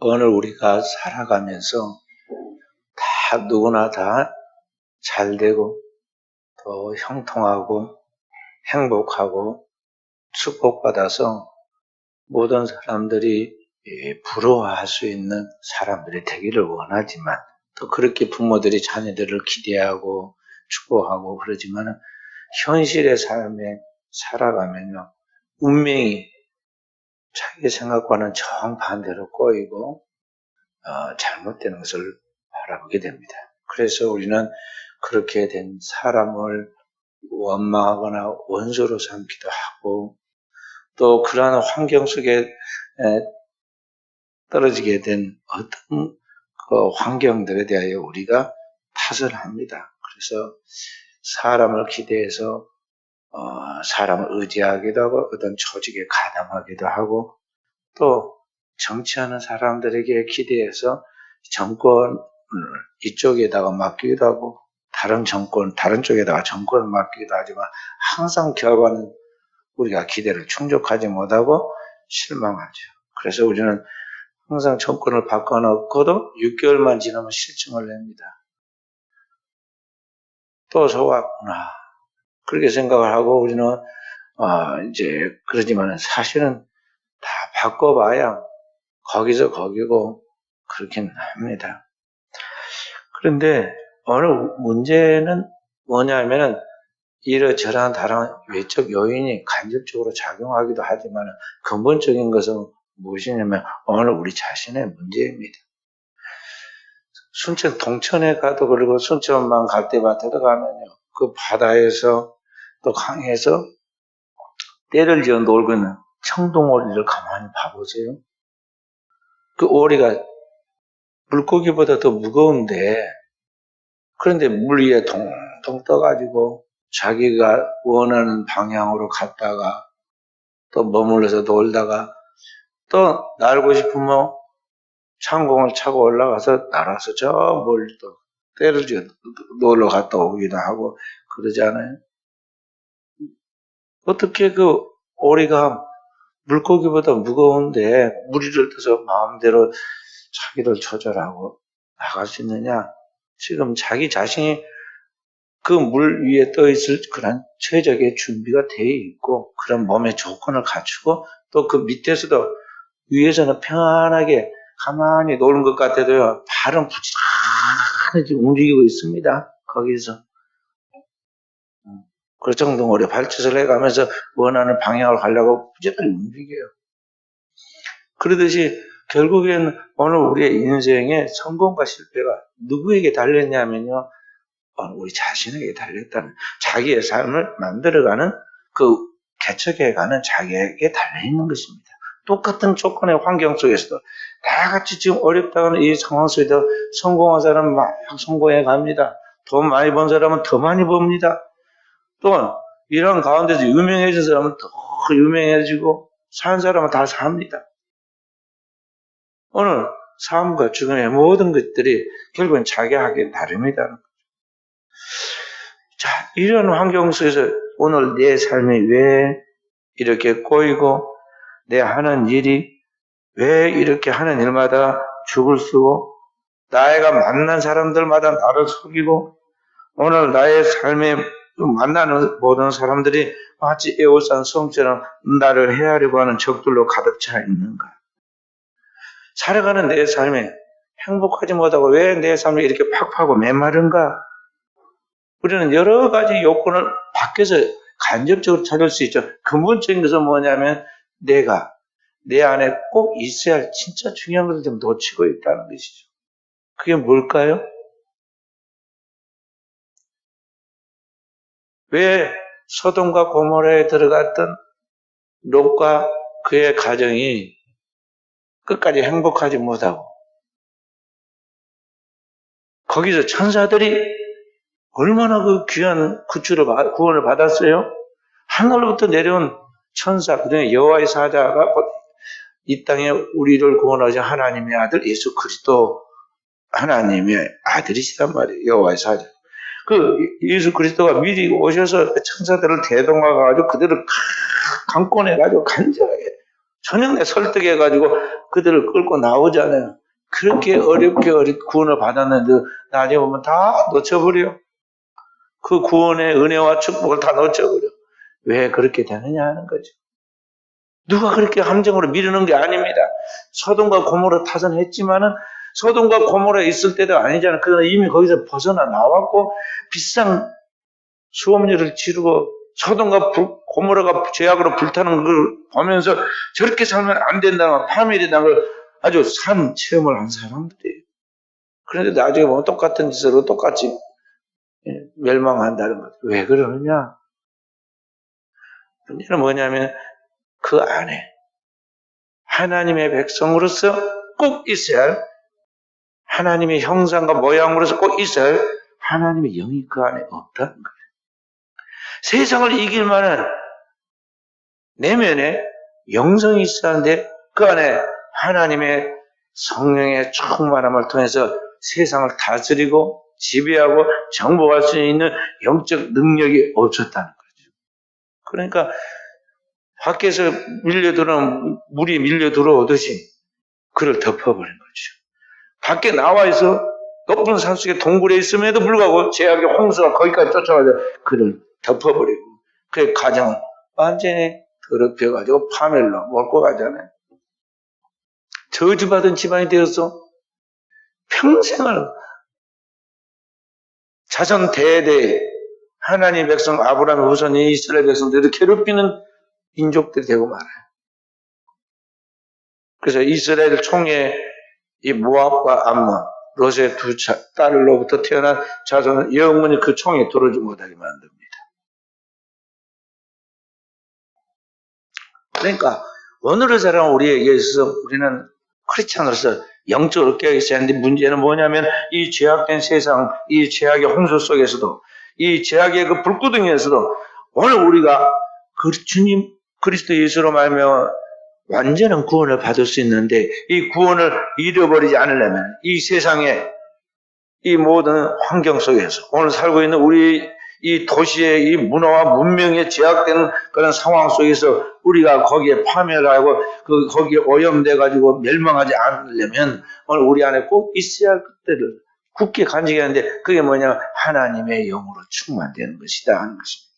오늘 우리가 살아가면서 누구나 다 잘되고 또 형통하고 행복하고 축복받아서 모든 사람들이 부러워할 수 있는 사람들이 되기를 원하지만, 또 그렇게 부모들이 자녀들을 기대하고 축복하고 그러지만 현실의 삶에 살아가면요, 운명이 자기 생각과는 정반대로 꼬이고 잘못되는 것을 바라보게 됩니다. 그래서 우리는 그렇게 된 사람을 원망하거나 원수로 삼기도 하고, 또 그러한 환경 속에 떨어지게 된 어떤 그 환경들에 대하여 우리가 탓을 합니다. 그래서 사람을 기대해서 사람을 의지하기도 하고, 어떤 조직에 가담하기도 하고, 또 정치하는 사람들에게 기대해서 정권을 이쪽에다가 맡기기도 하고, 다른 쪽에다가 정권을 맡기기도 하지만 항상 결과는 우리가 기대를 충족하지 못하고 실망하죠. 그래서 우리는 항상 정권을 바꿔놓고도 6개월만 지나면 실증을 냅니다. 또 좋았구나, 그렇게 생각을 하고 우리는 이제 그러지만 사실은 다 바꿔봐야 거기서 거기고 그렇긴 합니다. 그런데 어느 문제는 뭐냐면은 이러저러한 다른 외적 요인이 간접적으로 작용하기도 하지만 근본적인 것은 무엇이냐면 오늘 우리 자신의 문제입니다. 순천 동천에 가도 그러고 순천만 갈대밭에도 가면요, 그 바다에서 또 강에서 때를 지어 놀고 있는 청동오리를 가만히 봐보세요. 그 오리가 물고기보다 더 무거운데, 그런데 물 위에 동동 떠가지고 자기가 원하는 방향으로 갔다가 또 머물러서 놀다가 또 날고 싶으면 창공을 차고 올라가서 날아서 저 멀리 또 때를 지어 놀러 갔다 오기도 하고 그러지 않아요? 어떻게 그 오리가 물고기보다 무거운데 무리를 떠서 마음대로 자기를 조절하고 나갈 수 있느냐? 지금 자기 자신이 그 물 위에 떠 있을 그런 최적의 준비가 되어 있고, 그런 몸의 조건을 갖추고, 또 그 밑에서도 위에서는 평안하게 가만히 노는 것 같아도요, 발은 부지런히 지금 움직이고 있습니다. 거기서. 그 정도 오래 발짓을 해가면서 원하는 방향을 가려고 부지런히 움직여요. 그러듯이 결국엔 오늘 우리의 인생의 성공과 실패가 누구에게 달렸냐면요, 우리 자신에게 달렸다는, 자기의 삶을 만들어가는, 그 개척해가는 자기에게 달려있는 것입니다. 똑같은 조건의 환경 속에서도 다 같이 지금 어렵다는 이 상황 속에서 성공한 사람은 막 성공해 갑니다. 돈 많이 번 사람은 더 많이 법니다. 또 이런 가운데서 유명해진 사람은 더 유명해지고, 산 사람은 다 삽니다. 오늘 삶과 죽음의 모든 것들이 결국은 자기에게 다릅니다. 자, 이런 환경 속에서 오늘 내 삶이 왜 이렇게 꼬이고, 내 하는 일이 왜 이렇게 하는 일마다 죽을 쓰고, 나이가 만난 사람들마다 나를 속이고, 오늘 나의 삶에 만나는 모든 사람들이 마치 에워싼 성처럼 나를 해하려고 하는 적들로 가득 차 있는가? 살아가는 내 삶에 행복하지 못하고 왜 내 삶이 이렇게 팍팍하고 메마른가? 우리는 여러 가지 요건을 밖에서 간접적으로 찾을 수 있죠. 근본적인 것은 뭐냐면 내가 내 안에 꼭 있어야 할 진짜 중요한 것을 좀 놓치고 있다는 것이죠. 그게 뭘까요? 왜 소돔과 고모라에 들어갔던 롯과 그의 가정이 끝까지 행복하지 못하고, 거기서 천사들이 얼마나 그 귀한 구원을 받았어요? 하늘로부터 내려온 천사, 그중에 여호와의 사자가 이 땅에 우리를 구원하신 하나님의 아들 예수 그리스도, 하나님의 아들이시단 말이에요. 여호와의 사자. 그 예수 그리스도가 미리 오셔서 천사들을 대동하가지고 그들을 강권해가지고 간절하게 저녁에 설득해가지고 그들을 끌고 나오잖아요. 그렇게 어렵게 구원을 받았는데 나중에 보면 다 놓쳐버려. 그 구원의 은혜와 축복을 다 놓쳐버려. 왜 그렇게 되느냐 하는 거죠. 누가 그렇게 함정으로 미루는 게 아닙니다. 소돔과 고모라 타선했지만은 소돔과 고모라에 있을 때도 아니잖아요. 그러나 이미 거기서 벗어나 나왔고 비싼 수업료를 치르고 소돔과 고모라가 죄악으로 불타는 걸 보면서 저렇게 살면 안 된다는 파멸이라는 걸 아주 산 체험을 한 사람들이에요. 그런데 나중에 보면 똑같은 짓으로 똑같이 멸망한다는 거죠. 왜 그러느냐? 문제는 뭐냐면 그 안에 하나님의 백성으로서 꼭 있어야 할 하나님의 형상과 모양으로서 꼭 있어야 할 하나님의 영이 그 안에 없다는 거예요. 세상을 이길 만한 내면에 영성이 있어야 하는데 그 안에 하나님의 성령의 충만함을 통해서 세상을 다스리고 지배하고 정복할 수 있는 영적 능력이 없었다는 거죠. 그러니까 밖에서 물이 밀려 들어오듯이 그를 덮어버린 거죠. 밖에 나와 있어 높은 산속에 동굴에 있음에도 불구하고 죄악의 홍수가 거기까지 쫓아와서 그를 덮어버리고 그의 가정을 완전히 더럽혀가지고 파멸로 몰고 가잖아요. 저주받은 집안이 되어서 평생을 자손 대대 하나님의 백성 아브라함의 후손이 이스라엘 백성들을 괴롭히는 민족들이 되고 말아요. 그래서 이스라엘 총회 이 모압과 암몬 롯의 두 딸로부터 태어난 자손은 영원히 그 총에 들어오지 못하게 만듭니다. 그러니까 오늘을 살아온 우리에게 있어서 우리는 크리스찬으로서 영적으로 깨어있어야 하는데 문제는 뭐냐면 이 죄악된 세상, 이 죄악의 홍수 속에서도 이 죄악의 그 불구덩이에서도 오늘 우리가 그 주님 그리스도 예수로 말하며 완전한 구원을 받을 수 있는데 이 구원을 잃어버리지 않으려면 이 세상의 이 모든 환경 속에서 오늘 살고 있는 우리 이 도시의 이 문화와 문명에 제약되는 그런 상황 속에서 우리가 거기에 파멸하고 거기에 오염돼가지고 멸망하지 않으려면 오늘 우리 안에 꼭 있어야 할 것들을 굳게 간직해야 하는데 그게 뭐냐 하나님의 영으로 충만되는 것이다 하는 것입니다.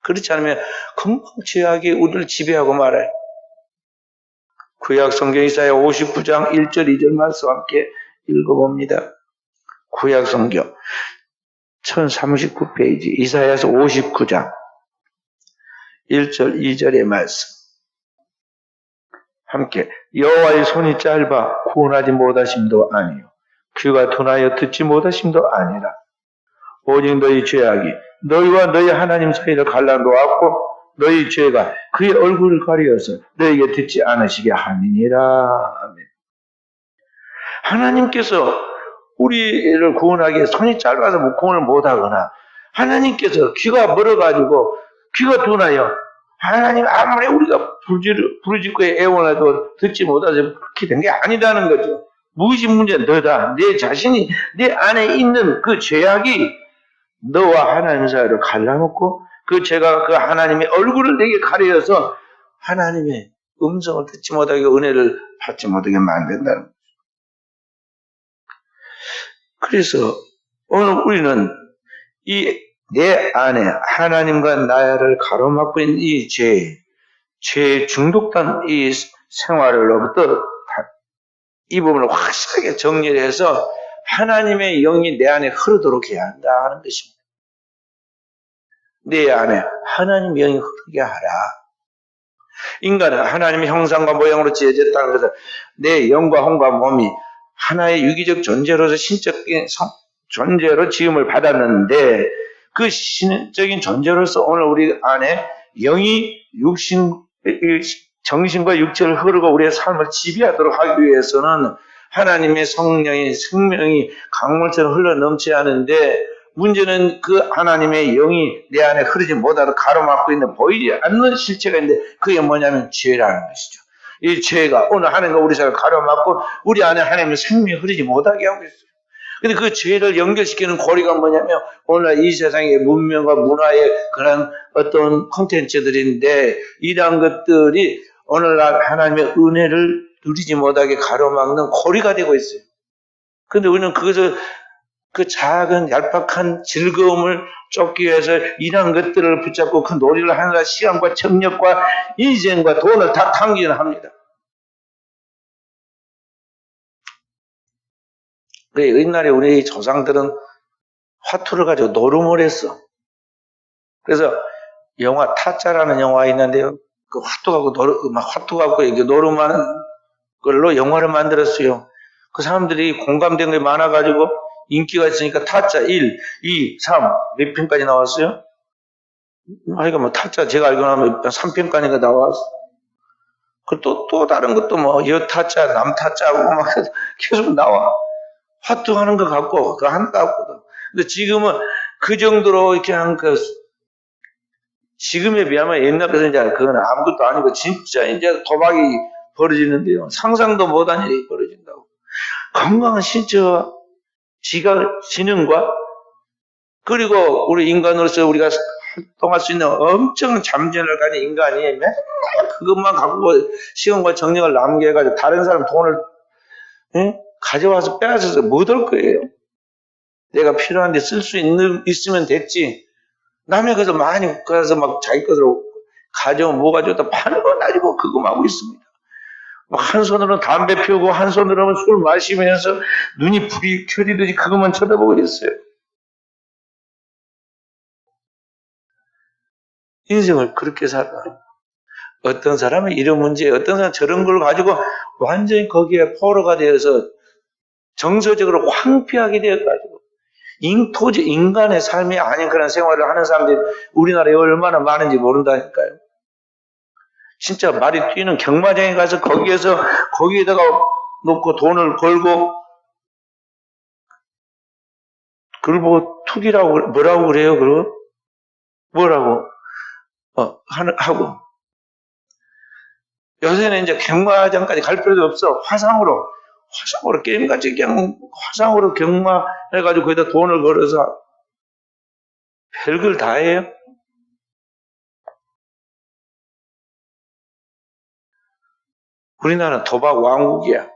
그렇지 않으면 금방 죄악이 우리를 지배하고 말아요. 구약 성경 이사야 59장 1절 2절 말씀 함께 읽어봅니다. 구약 성경 1039페이지 이사야서 59장 1절 2절의 말씀 함께 여호와의 손이 짧아 구원하지 못하심도 아니요 귀가 둔하여 듣지 못하심도 아니라 오직 너희 죄악이 너희와 너희 하나님 사이를 갈라놓았고 너희 죄가 그의 얼굴을 가리어서 너희에게 듣지 않으시게 하니니라. 아멘. 하나님께서 우리를 구원하기에 손이 짧아서 구원을 못하거나 하나님께서 귀가 멀어가지고 귀가 둔하여 하나님 아무리 우리가 부르짖고 애원해도 듣지 못해서 그렇게 된 게 아니라는 거죠. 무엇이 문제는 너다. 내 자신이 내 안에 있는 그 죄악이 너와 하나님 사이를 갈라놓고 그 죄가 그 하나님의 얼굴을 내게 가려서 하나님의 음성을 듣지 못하게 은혜를 받지 못하게 만든다는 거죠. 그래서 오늘 우리는 이 내 안에 하나님과 나를 가로막고 있는 이 죄에 중독된 이 생활로부터 이 부분을 확실하게 정리를 해서 하나님의 영이 내 안에 흐르도록 해야 한다는 것입니다. 내 안에 하나님의 영이 흐르게 하라. 인간은 하나님의 형상과 모양으로 지어졌다는 것은 내 영과 혼과 몸이 하나의 유기적 존재로서 신적인 존재로 지음을 받았는데 그 신적인 존재로서 오늘 우리 안에 영이 정신과 육체를 흐르고 우리의 삶을 지배하도록 하기 위해서는 하나님의 성령의 생명이 강물처럼 흘러 넘쳐야 하는데 문제는 그 하나님의 영이 내 안에 흐르지 못하도록 가로막고 있는 보이지 않는 실체가 있는데 그게 뭐냐면 죄라는 것이죠. 이 죄가 오늘 하나님과 우리 사이를 가로막고 우리 안에 하나님의 생명이 흐르지 못하게 하고 있어요. 근데 그 죄를 연결시키는 고리가 뭐냐면 오늘 이 세상의 문명과 문화의 그런 어떤 콘텐츠들인데 이러한 것들이 오늘날 하나님의 은혜를 누리지 못하게 가로막는 고리가 되고 있어요. 근데 우리는 그것을 그 작은 얄팍한 즐거움을 쫓기 위해서 이러한 것들을 붙잡고 그 놀이를 하느라 시간과 청력과 인생과 돈을 다 탕진을 합니다. 옛날에 우리 조상들은 화투를 가지고 노름을 했어. 그래서 영화 타짜라는 영화 있는데요. 그 화투 갖고 이렇게 노름하는 걸로 영화를 만들었어요. 그 사람들이 공감된 게 많아가지고 인기가 있으니까 타짜 1, 2, 3 몇 편까지 나왔어요? 하여간 뭐 타짜 제가 알기로는 3편까지가 나왔어. 그 또 다른 것도 뭐 여타짜, 남타짜고 막 계속 나와. 화투 하는 거 갖고 그거 한다거든. 근데 지금은 그 정도로 이렇게 한 그 지금에 비하면 옛날에는 이제 그건 아무것도 아니고 진짜 이제 도박이 벌어지는데요. 상상도 못한 일이 벌어진다고. 건강한 신체와 지능과 그리고 우리 인간으로서 우리가 활동할 수 있는 엄청난 잠재력을 가진 인간이 맨날 그것만 갖고 시간과 정력을 남겨가지고 다른 사람 돈을 가져와서 빼앗아서 못 할 거예요. 내가 필요한데 쓸 수 있으면 됐지. 남의 것을 많이 가서 막 자기 것으로 가져오면 뭐가 좋다 파는 건 아니고 그거 하고 있습니다. 한 손으로는 담배 피우고 한 손으로는 술 마시면서 눈이 불이 켜지듯이 그것만 쳐다보고 있어요. 인생을 그렇게 살아요. 어떤 사람은 이런 문제, 어떤 사람은 저런 걸 가지고 완전히 거기에 포로가 되어서 정서적으로 황폐하게 되어가지고 토지 인간의 삶이 아닌 그런 생활을 하는 사람들이 우리나라에 얼마나 많은지 모른다니까요. 진짜 말이 뛰는 경마장에 가서 거기에다가 놓고 돈을 걸고 그걸 보고 투기라고 뭐라고 그래요? 그거 뭐라고 하고 요새는 이제 경마장까지 갈 필요도 없어. 화상으로 게임같이 그냥 화상으로 경마해가지고 거기다 돈을 걸어서 별걸 다 해요. 우리나라는 도박 왕국이야.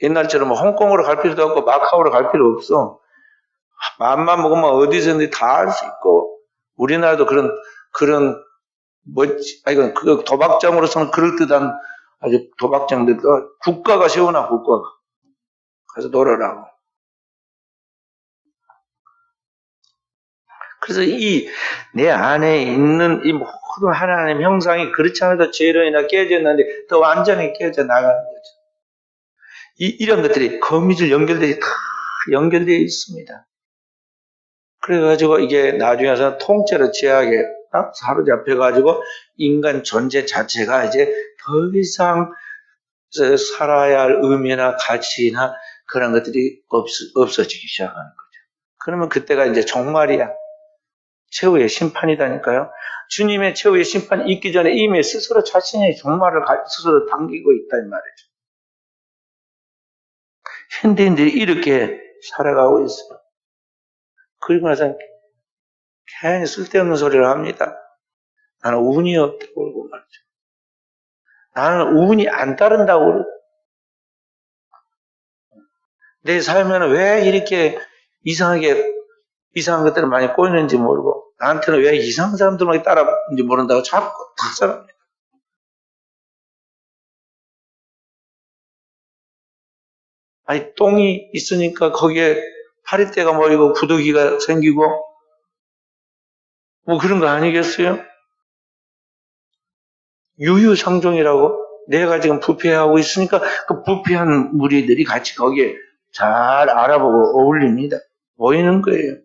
옛날처럼 홍콩으로 갈 필요도 없고 마카오로 갈 필요 없어. 마음만 먹으면 어디서든지 다 할 수 있고 우리나라도 그런 그 도박장으로서는 그럴듯한 아주 도박장들도 국가가 세워놔. 국가가 가서 놀아라고. 그래서 내 안에 있는 이 모든 하나님 형상이 그렇지 않아도 죄로 인해 깨졌는데 더 완전히 깨져 나가는 거죠. 이런 것들이 거미줄 다 연결되어 있습니다. 그래가지고 이게 나중에 서 통째로 죄악에 딱 사로잡혀가지고 인간 존재 자체가 이제 더 이상 살아야 할 의미나 가치나 그런 것들이 없어지기 시작하는 거죠. 그러면 그때가 이제 종말이야. 최후의 심판이다니까요. 주님의 최후의 심판이 있기 전에 이미 스스로 자신의 종말을 스스로 당기고 있다는 말이죠. 현대인들이 이렇게 살아가고 있어요. 그리고 나서 괜히 쓸데없는 소리를 합니다. 나는 운이 없다고 그러고 말이죠. 나는 운이 안 따른다고 그러고. 내 삶에는 왜 이렇게 이상한 것들을 많이 꼬이는지 모르고 나한테는 왜 이상한 사람들만 따라오는지 모른다고 자꾸 탁살합니다. 아니 똥이 있으니까 거기에 파리떼가 모이고 구더기가 생기고 뭐 그런 거 아니겠어요? 유유상종이라고 내가 지금 부패하고 있으니까 그 부패한 무리들이 같이 거기에 잘 알아보고 어울립니다. 보이는 거예요.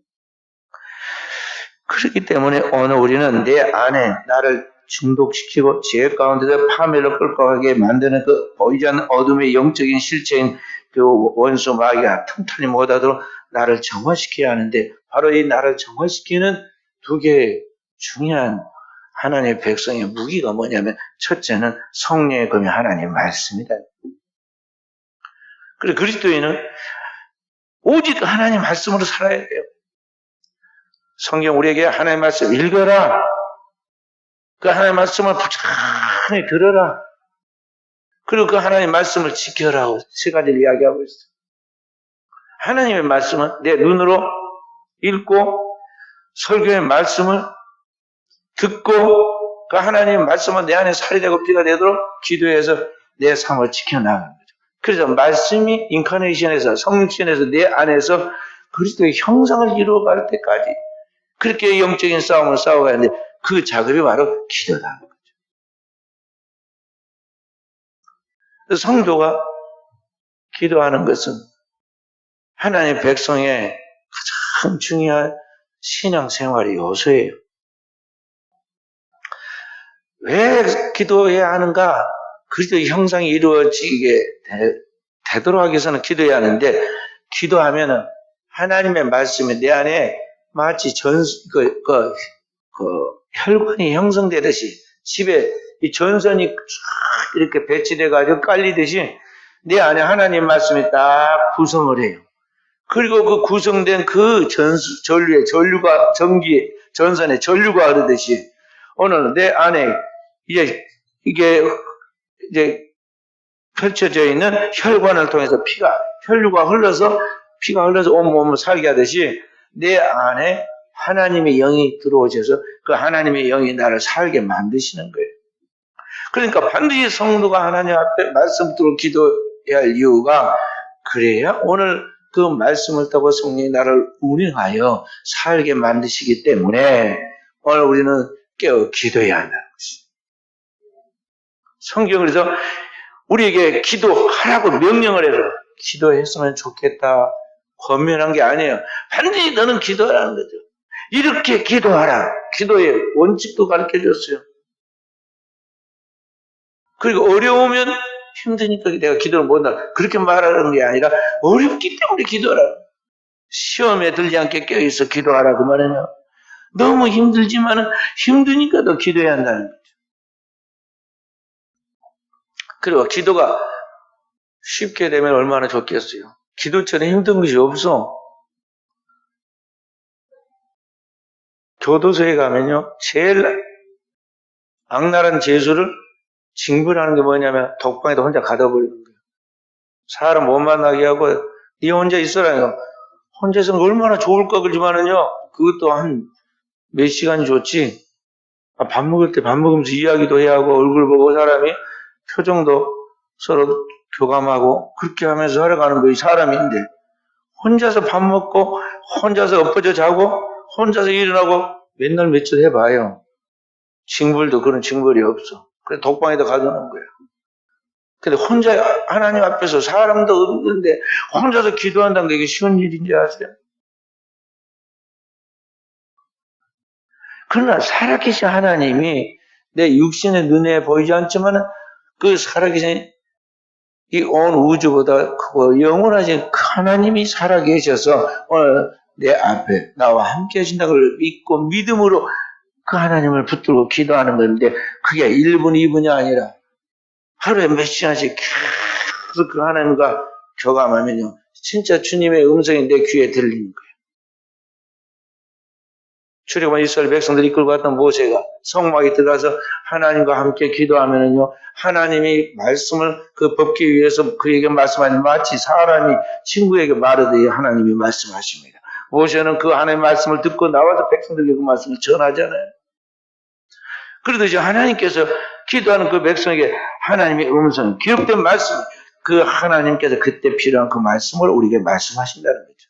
그렇기 때문에 오늘 우리는 내 안에 나를 중독시키고 죄 가운데서 파멸로 끌고 가게 만드는 그 보이지 않는 어둠의 영적인 실체인 그 원수 마귀가 틈탈이 못하도록 나를 정화시켜야 하는데 바로 이 나를 정화시키는 두 개의 중요한 하나님의 백성의 무기가 뭐냐면 첫째는 성령의 검이 하나님의 말씀이다. 그리고 그리스도인은 오직 하나님 말씀으로 살아야 돼요. 성경 우리에게 하나님 말씀 읽어라. 그 하나님 말씀을 부지런히 들어라. 그리고 그 하나님 말씀을 지켜라고 세 가지를 이야기하고 있어요. 하나님의 말씀은 내 눈으로 읽고 설교의 말씀을 듣고 그 하나님의 말씀은 내 안에 살이 되고 피가 되도록 기도해서 내 삶을 지켜나가는 거죠. 그래서 말씀이 인카네이션에서 성육신에서 내 안에서 그리스도의 형상을 이루어갈 때까지 그렇게 영적인 싸움을 싸워가야 하는데 그 작업이 바로 기도다. 성도가 기도하는 것은 하나님의 백성의 가장 중요한 신앙생활의 요소예요. 왜 기도해야 하는가? 그리스도의 형상이 이루어지게 되도록 하기 위해서는 기도해야 하는데 기도하면은 하나님의 말씀이 내 안에 마치 혈관이 형성되듯이 집에 이 전선이 쫙 이렇게 배치돼가지고 깔리듯이 내 안에 하나님 말씀이 딱 구성을 해요. 그리고 그 구성된 그 전류가 전선에 전류가 흐르듯이 오늘 내 안에 이게 이제 펼쳐져 있는 혈관을 통해서 혈류가 흘러서 피가 흘러서 온몸을 살게 하듯이 내 안에 하나님의 영이 들어오셔서 그 하나님의 영이 나를 살게 만드시는 거예요. 그러니까 반드시 성도가 하나님 앞에 말씀 들고 기도해야 할 이유가 그래야 오늘 그 말씀을 따고 성령이 나를 운행하여 살게 만드시기 때문에 오늘 우리는 깨어 기도해야 한다는 것입니다. 성경은 그래서 우리에게 기도하라고 명령을 해서 기도했으면 좋겠다 권면한 게 아니에요. 반드시 너는 기도하라는 거죠. 이렇게 기도하라. 기도의 원칙도 가르쳐줬어요. 그리고 어려우면 힘드니까 내가 기도를 못한다. 그렇게 말하는 게 아니라 어렵기 때문에 기도하라. 시험에 들지 않게 껴있어 기도하라 그 말이냐. 너무 힘들지만은 힘드니까 더 기도해야 한다는 거죠. 그리고 기도가 쉽게 되면 얼마나 좋겠어요. 기도처럼 힘든 것이 없어. 교도소에 가면요, 제일 악랄한 죄수를 징벌하는 게 뭐냐면 독방에다 혼자 가둬버리는 거예요. 사람 못 만나게 하고 네 혼자 있어라. 혼자 있으면 얼마나 좋을까 그러지만은요, 그것도 한 몇 시간이 좋지. 밥 먹을 때 밥 먹으면서 이야기도 해야 하고 얼굴 보고 사람이 표정도 서로 교감하고 그렇게 하면서 살아가는 거예요. 사람인데 혼자서 밥 먹고 혼자서 엎어져 자고 혼자서 일어나고 맨날 며칠 해봐요. 징벌도 그런 징벌이 없어. 그래서 독방에다 가두는 거예요. 근데 혼자 하나님 앞에서 사람도 없는데 혼자서 기도한다는 게 이게 쉬운 일인지 아세요? 그러나 살아계신 하나님이 내 육신의 눈에 보이지 않지만 그 살아계신 이 온 우주보다 크고 영원하신 그 하나님이 살아계셔서 오늘 내 앞에 나와 함께 하신다는 걸 믿고 믿음으로 그 하나님을 붙들고 기도하는 건데 그게 1분, 2분이 아니라 하루에 몇 시간씩 계속 그 하나님과 교감하면요. 진짜 주님의 음성이 내 귀에 들리는 거예요. 출애굽한 이스라엘 백성들이 이끌고 갔던 모세가 성막에 들어가서 하나님과 함께 기도하면은요, 하나님이 말씀을 그 법기 위해서 그에게 말씀하는 마치 사람이 친구에게 말하듯이 하나님이 말씀하십니다. 모세는 그 하나님의 말씀을 듣고 나와서 백성들에게 그 말씀을 전하잖아요. 그러듯이 하나님께서 기도하는 그 백성에게 하나님의 음성, 기록된 말씀, 그 하나님께서 그때 필요한 그 말씀을 우리에게 말씀하신다는 거죠.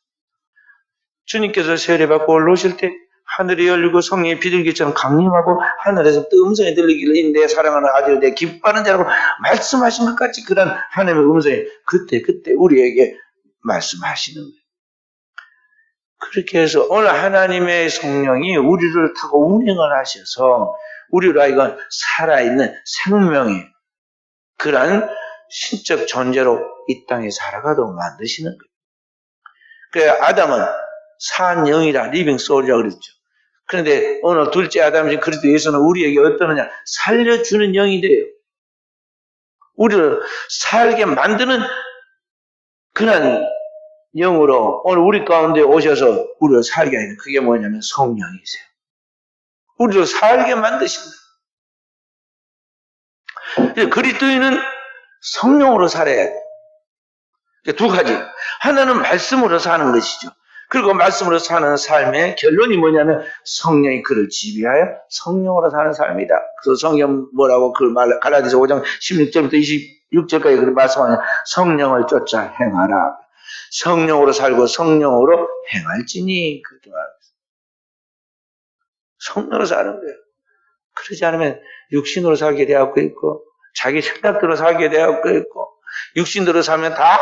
주님께서 세례받고 올라오실 때 하늘이 열리고 성령이 비둘기처럼 강림하고 하늘에서 또 음성이 들리기를 내 사랑하는 아들 내 기뻐하는 자라고 말씀하신 것 같이 그런 하나님의 음성이 그때 우리에게 말씀하시는 거예요. 그렇게 해서 오늘 하나님의 성령이 우리를 타고 운행을 하셔서 우리로 하여금 살아있는 생명의 그런 신적 존재로 이 땅에 살아가도록 만드시는 거예요. 그래서 아담은 산 영이라 리빙 소울이라고 그랬죠. 그런데 오늘 둘째 아담이신 그리스도 예수는 우리에게 어떠느냐? 살려주는 영이 돼요. 우리를 살게 만드는 그런 영으로 오늘 우리 가운데 오셔서 우리를 살게 하는 그게 뭐냐면 성령이세요. 우리를 살게 만드신다. 그리스도인은 성령으로 살아야 돼. 두 가지. 하나는 말씀으로 사는 것이죠. 그리고 말씀으로 사는 삶의 결론이 뭐냐면 성령이 그를 지배하여 성령으로 사는 삶이다. 그래서 성경 뭐라고 그 말 갈라디아서 5장 16절부터 26절까지 그렇게 말씀하냐. 성령을 쫓아 행하라. 성령으로 살고 성령으로 행할지니 그렇게 말합니다. 성령으로 사는 거예요. 그러지 않으면 육신으로 살게 되었고 있고 자기 생각대로 살게 되었고 있고 육신대로 살면 다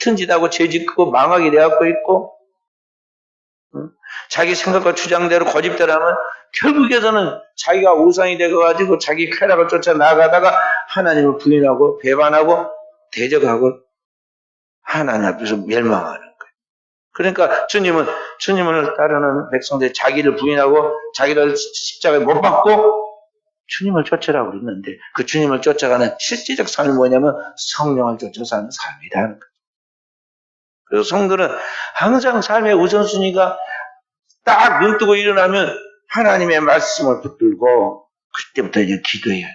흩은 짓하고 죄짓고 망하게 되었고 있고 자기 생각과 주장대로 고집대로 하면 결국에서는 자기가 우상이 되어가지고 자기 쾌락을 쫓아 나가다가 하나님을 부인하고 배반하고 대적하고 하나님 앞에서 멸망하는 거예요. 그러니까 주님을 따르는 백성들이 자기를 부인하고 자기를 십자가에 못 박고 주님을 쫓으라고 그랬는데 그 주님을 쫓아가는 실제적 삶이 뭐냐면 성령을 쫓아 사는 삶이다 하는 거예요. 그래서 성도는 항상 삶의 우선순위가 딱 눈 뜨고 일어나면 하나님의 말씀을 붙들고 그때부터 이제 기도해야 돼.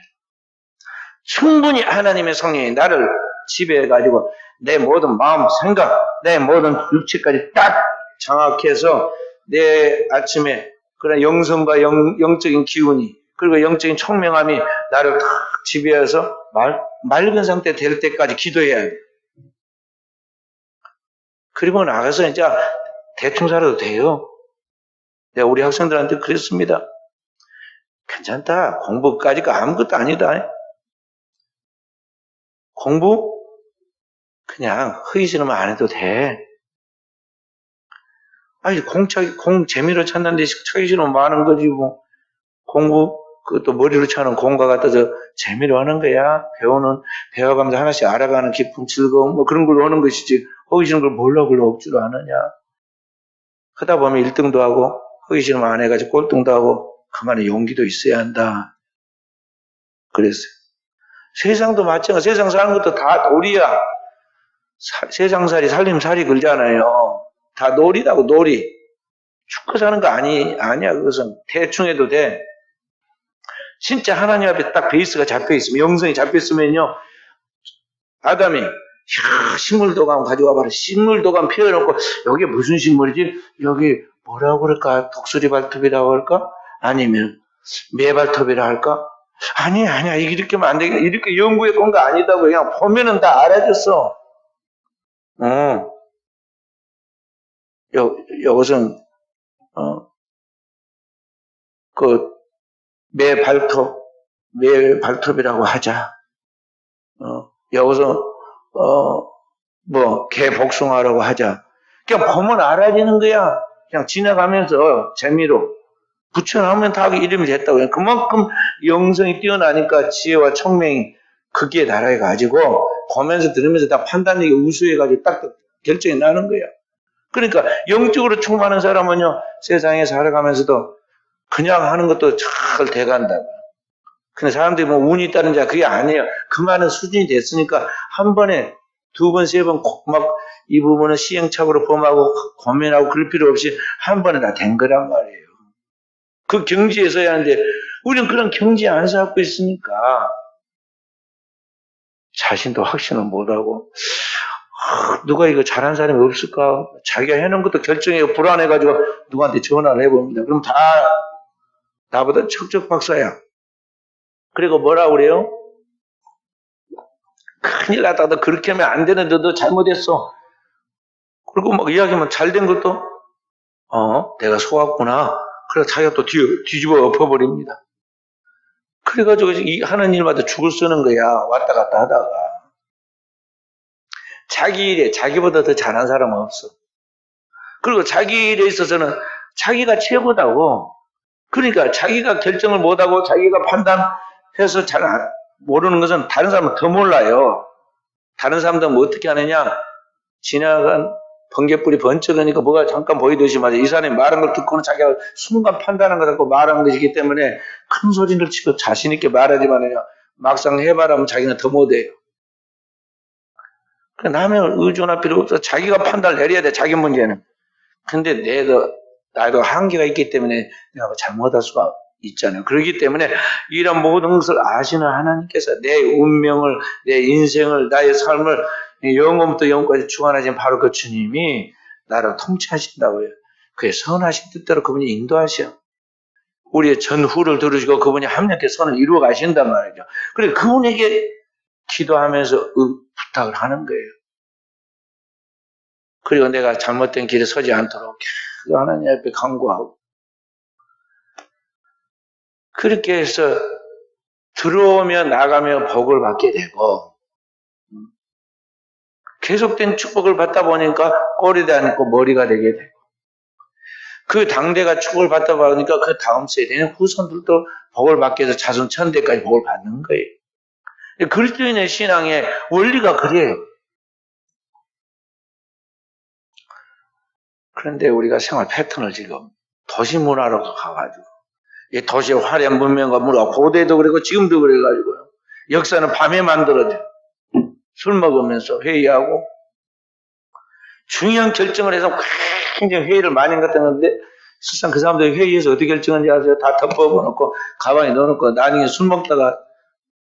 충분히 하나님의 성령이 나를 지배해가지고 내 모든 마음, 생각, 내 모든 육체까지 딱 장악해서 내 아침에 그런 영성과 영적인 기운이 그리고 영적인 총명함이 나를 탁 지배해서 맑은 상태 될 때까지 기도해야 돼. 그리고 나가서 이제 대충 살아도 돼요. 내가 우리 학생들한테 그랬습니다. 괜찮다. 공부까지가 아무것도 아니다. 공부 그냥 하기 싫으면 안 해도 돼. 아니 공 재미로 찾는데 차기 싫으면 뭐 하는 거지 뭐. 공부 그것도 머리로 차는 공과 같아서 재미로 하는 거야. 배워가면서 하나씩 알아가는 기쁨, 즐거움 뭐 그런 걸로 하는 것이지. 하기 싫은 걸 뭘로 그걸로 억지로 하느냐. 하다 보면 1등도 하고 하기 싫으면 안 해가지고 꼴등도 하고 그만의 용기도 있어야 한다. 그랬어요. 세상도 마찬가지야. 세상 사는 것도 다 놀이야. 세상살이 살림살이 그러잖아요. 다 놀이라고 놀이. 축구 사는 거 아니야. 그것은 대충 해도 돼. 진짜 하나님 앞에 딱 베이스가 잡혀있으면 영성이 잡혀있으면요. 아담이 식물도감 가져와 봐라. 식물도감 피워놓고 여기 무슨 식물이지? 여기 뭐라고 그럴까? 독수리 발톱이라고 할까? 아니면 매발톱이라 할까? 아니야. 이렇게 하면 안 되겠다. 이렇게 연구해 본 거 아니다고 그냥 보면은 다 알아졌어. 이것은 그 매발톱이라고 하자. 여기서 개복숭아라고 하자. 그냥 보면 알아지는 거야. 그냥 지나가면서 재미로 붙여놓으면 다 이름이 됐다고. 그만큼 영성이 뛰어나니까 지혜와 총명이 크기에 달해가지고 보면서 들으면서 다 판단력이 우수해가지고 딱 결정이 나는 거야. 그러니까 영적으로 충만한 사람은요 세상에 살아가면서도 그냥 하는 것도 잘 돼간다고. 근데 사람들이 뭐 운이 있다는 자 그게 아니에요. 그 많은 수준이 됐으니까 한 번에 두 번, 세 번 막 이 부분은 시행착오로 범하고 고민하고 그럴 필요 없이 한 번에 다 된 거란 말이에요. 그 경지에 서야 하는데 우리는 그런 경지에 안 서고 있으니까 자신도 확신을 못하고 누가 이거 잘한 사람이 없을까? 자기가 해놓은 것도 결정해 불안해가지고 누구한테 전화를 해봅니다. 그럼 다 나보다 척척박사야. 그리고 뭐라 그래요? 큰일 났다. 너 그렇게 하면 안 되는데 너 잘못했어. 그리고 막 이야기하면 잘된 것도 내가 속았구나. 그래서 자기가 또 뒤집어 엎어버립니다. 그래가지고 하는 일마다 죽을 쓰는 거야. 왔다 갔다 하다가. 자기 일에 자기보다 더 잘한 사람은 없어. 그리고 자기 일에 있어서는 자기가 최고다고. 그러니까 자기가 결정을 못하고 자기가 판단해서 잘 모르는 것은 다른 사람은 더 몰라요. 다른 사람들은 뭐 어떻게 하느냐. 지나간 번개불이 번쩍하니까 뭐가 잠깐 보이듯이 말이야. 이 사람이 말한 걸 듣고는 자기가 순간 판단한 거 갖고 말한 것이기 때문에 큰 소리를 치고 자신 있게 말하지만요. 막상 해봐라면 자기는 더 못해요. 남의 의존할 필요 없어. 자기가 판단을 내려야 돼, 자기 문제는. 근데 나도 한계가 있기 때문에 내가 잘못할 수가 있잖아요. 그렇기 때문에 이런 모든 것을 아시는 하나님께서 내 운명을, 내 인생을, 나의 삶을 영원부터 영원까지 주관하신 바로 그 주님이 나를 통치하신다고요. 그의 선하신 뜻대로 그분이 인도하셔. 우리의 전후를 들으시고 그분이 합력의 선을 이루어 가신단 말이죠. 그래 그분에게 기도하면서 부탁을 하는 거예요. 그리고 내가 잘못된 길에 서지 않도록 계속 하나님 앞에 간구하고 그렇게 해서 들어오며 나가며 복을 받게 되고 계속된 축복을 받다 보니까 꼬리도 아니고 머리가 되게 되고 그 당대가 축복을 받다 보니까 그 다음 세대는 후손들도 복을 받게 해서 자손 천대까지 복을 받는 거예요. 그리스도인의 신앙의 원리가 그래요. 그런데 우리가 생활 패턴을 지금 도시 문화로 가가지고 이 도시의 화려한 문명과 문화, 고대도 그리고 지금도 그래가지고요. 역사는 밤에 만들어져. 술 먹으면서 회의하고 중요한 결정을 해서 굉장히 회의를 많이 했는데 실상 그 사람들이 회의에서 어떻게 결정한지 아세요? 다 덮어놓고 가방에 넣어놓고 나중에 술 먹다가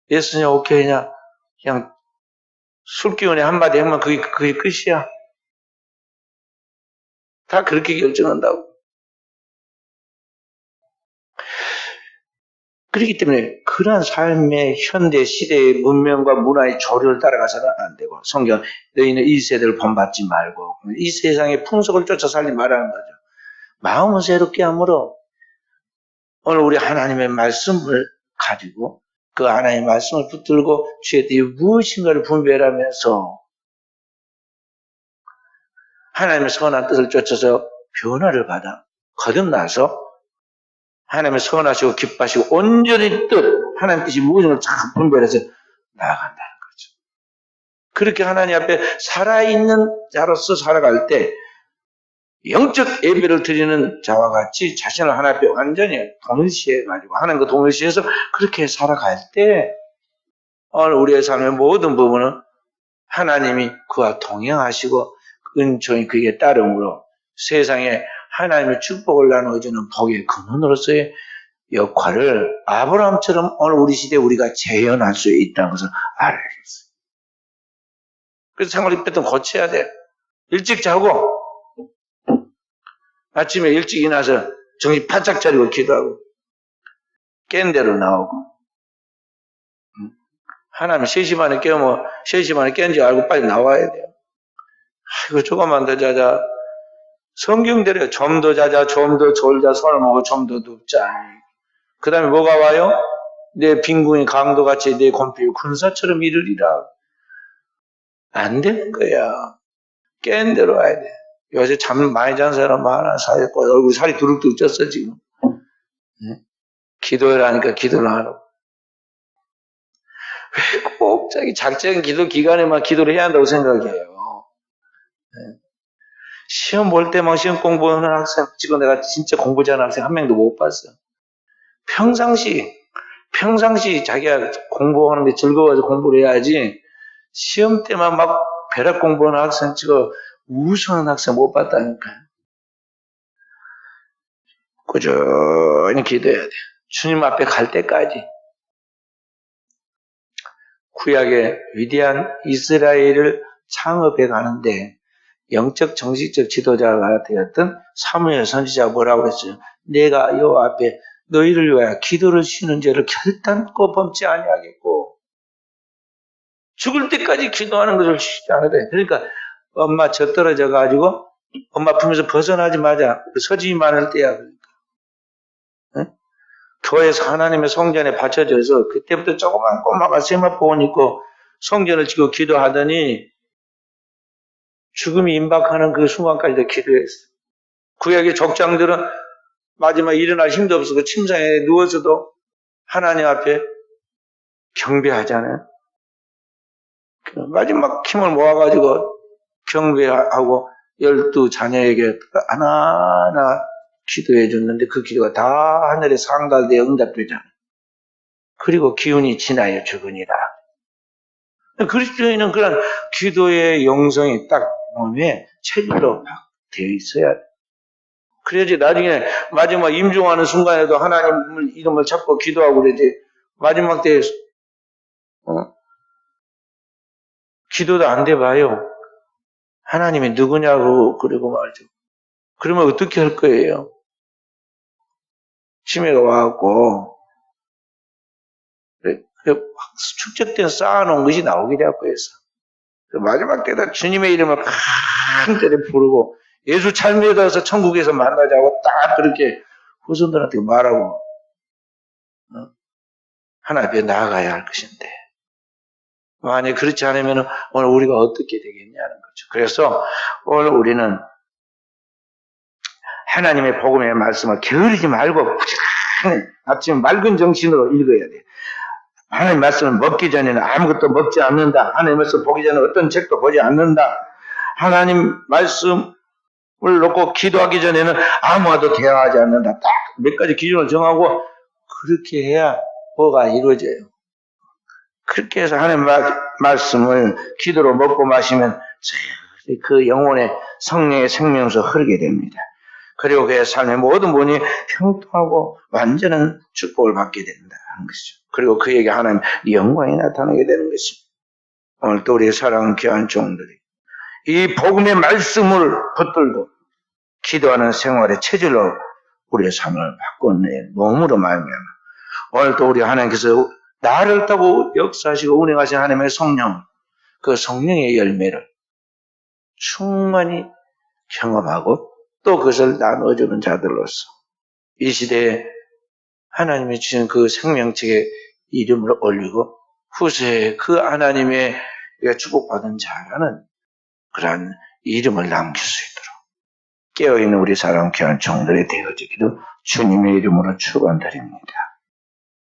예스냐 오케이냐 그냥 술 기운에 한마디 하면 그게 끝이야. 다 그렇게 결정한다고. 그렇기 때문에 그러한 삶의 현대 시대의 문명과 문화의 조류를 따라가서는 안 되고 성경 너희는 이 세대를 본받지 말고 이 세상의 풍속을 쫓아 살지 말라는 거죠. 마음을 새롭게 함으로 오늘 우리 하나님의 말씀을 가지고 그 하나님의 말씀을 붙들고 주의 뜻이 무엇인가를 분별하면서 하나님의 선한 뜻을 쫓아서 변화를 받아 거듭나서 하나님의 선하시고 기뻐하시고 온전히 뜻 하나님 뜻이 무엇인가를 잘 분별해서 나아간다는 거죠. 그렇게 하나님 앞에 살아있는 자로서 살아갈 때 영적 예배를 드리는 자와 같이 자신을 하나님 앞에 완전히 동일시해 가지고 하나님과 동일시해서 그렇게 살아갈 때 오늘 우리의 삶의 모든 부분은 하나님이 그와 동행하시고 은총이 그에게 따름으로 세상에 하나님의 축복을 나누어주는 복의 근원으로서의 역할을 아브라함처럼 오늘 우리 시대에 우리가 재현할 수 있다는 것을 알아야겠어요. 그래서 생활 패턴 고쳐야 돼. 일찍 자고 아침에 일찍 일어나서 정신 바짝 차리고 기도하고 깬 대로 나오고 하나님 3시 반에 깨우면 3시 반에 깬 줄 알고 빨리 나와야 돼요. 아이고 조금만 더 자자. 성경대로 좀 더 자자, 좀 더 졸자, 손을 먹어 좀 더 눕자. 그 다음에 뭐가 와요? 내 빈궁이 강도같이 내 곰피 군사처럼 이르리라. 안 되는 거야. 깬 대로 와야 돼. 요새 잠 많이 잔 사람 많아. 얼굴 살이 두룩두룩 쪘어 지금. 네? 기도를 하니까 기도를 안 하고. 왜 꼭 자기 작정 기도 기간에만 기도를 해야 한다고 생각해요. 네? 시험 볼 때만 시험 공부하는 학생 찍어 내가 진짜 공부 잘하는 학생 한 명도 못 봤어. 평상시 자기가 공부하는 게 즐거워서 공부를 해야지 시험 때만 막 벼락 공부하는 학생 찍어 우수한 학생 못 봤다니까요. 꾸준히 기도해야 돼. 주님 앞에 갈 때까지. 구약의 위대한 이스라엘을 창업해 가는데 영적 정식적 지도자가 되었던 사무엘 선지자가 뭐라고 했어요? 내가 여호와 앞에 너희를 위하여 기도를 쉬는 죄를 결단코 범치 아니하겠고 죽을 때까지 기도하는 것을 쉬지 않아야 돼. 그러니까 엄마 젖 떨어져 가지고 엄마 품에서 벗어나지 마자. 서짐이 많을 때야. 그러니까. 응? 교회에서 하나님의 성전에 받쳐져서 그때부터 조그만 꼬마가 세마포 옷 입고 성전을 지고 기도하더니 죽음이 임박하는 그 순간까지도 기도했어. 구약의 족장들은 마지막 일어날 힘도 없어서 침상에 누워서도 하나님 앞에 경배하잖아요. 마지막 힘을 모아가지고 경배하고 12 자녀에게 하나하나 기도해 줬는데 그 기도가 다 하늘에 상달되어 응답되잖아요. 그리고 기운이 지나여 죽으니라. 그리스도인은 그런 기도의 영성이 딱 몸에 체질로 되어 있어야 돼. 그래야지 나중에 마지막 임종하는 순간에도 하나님 이름을 잡고 기도하고 그러지. 마지막 때에 기도도 안 돼 봐요. 하나님이 누구냐고 그러고 말죠. 그러면 어떻게 할 거예요? 치매가 와갖고 축적된 쌓아놓은 것이 나오게 되었고 해서 마지막 때다 주님의 이름을 큰 때를 부르고 예수 찬미에 가서 천국에서 만나자고 딱 그렇게 후손들한테 말하고 하나님 앞에 나아가야 할 것인데 만약 그렇지 않으면 오늘 우리가 어떻게 되겠냐는 거죠. 그래서 오늘 우리는 하나님의 복음의 말씀을 게으르지 말고 아침 맑은 정신으로 읽어야 돼. 하나님 말씀을 먹기 전에는 아무것도 먹지 않는다. 하나님 말씀 보기 전에 어떤 책도 보지 않는다. 하나님 말씀을 놓고 기도하기 전에는 아무와도 대화하지 않는다. 딱 몇 가지 기준을 정하고 그렇게 해야 뭐가 이루어져요. 그렇게 해서 하나님 말씀을 기도로 먹고 마시면 그 영혼의 성령의 생명수 흐르게 됩니다. 그리고 그의 삶의 모든 분이 평통하고 완전한 축복을 받게 된다는 것이죠. 그리고 그에게 하나님 영광이 나타나게 되는 것입니다. 오늘 또 우리 사랑하는 귀한 종들이 이 복음의 말씀을 붙들고 기도하는 생활의 체질로 우리의 삶을 바꿔내 몸으로 말미암아 오늘 또 우리 하나님께서 나를 따고 역사하시고 운행하신 하나님의 성령 그 성령의 열매를 충만히 경험하고 또 그것을 나눠주는 자들로서 이 시대에 하나님이 주신 그 생명책의 이름을 올리고 후세에 그 하나님의 축복받은 자라는 그러한 이름을 남길 수 있도록 깨어있는 우리 사랑 귀한 종들이 되어지기도 주님의 이름으로 축원드립니다.